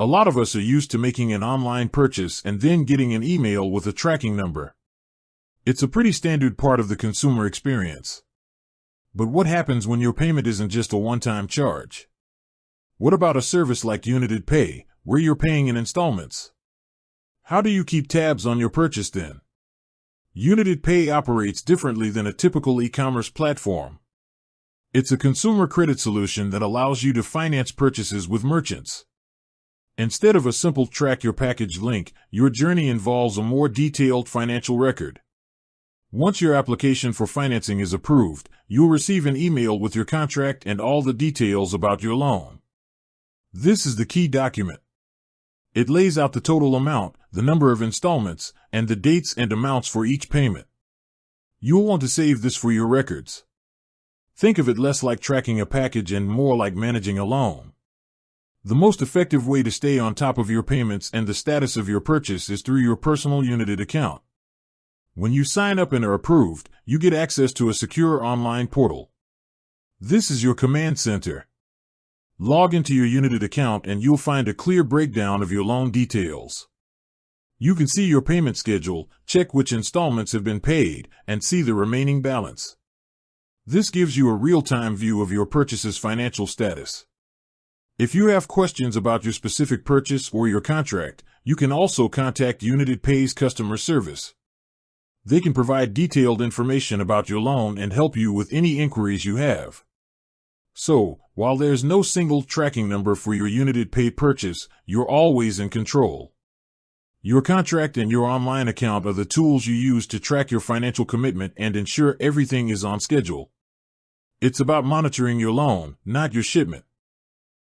A lot of us are used to making an online purchase and then getting an email with a tracking number. It's a pretty standard part of the consumer experience. But what happens when your payment isn't just a one-time charge? What about a service like Younited Pay, where you're paying in installments? How do you keep tabs on your purchase then? Younited Pay operates differently than a typical e-commerce platform. It's a consumer credit solution that allows you to finance purchases with merchants. Instead of a simple track your package link, your journey involves a more detailed financial record. Once your application for financing is approved, you'll receive an email with your contract and all the details about your loan. This is the key document. It lays out the total amount, the number of installments, and the dates and amounts for each payment. You'll want to save this for your records. Think of it less like tracking a package and more like managing a loan. The most effective way to stay on top of your payments and the status of your purchase is through your personal Younited account. When you sign up and are approved, you get access to a secure online portal. This is your command center. Log into your Younited account and you'll find a clear breakdown of your loan details. You can see your payment schedule, check which installments have been paid, and see the remaining balance. This gives you a real-time view of your purchase's financial status. If you have questions about your specific purchase or your contract, you can also contact Younited Pay's customer service. They can provide detailed information about your loan and help you with any inquiries you have. So, while there's no single tracking number for your Younited Pay purchase, you're always in control. Your contract and your online account are the tools you use to track your financial commitment and ensure everything is on schedule. It's about monitoring your loan, not your shipment.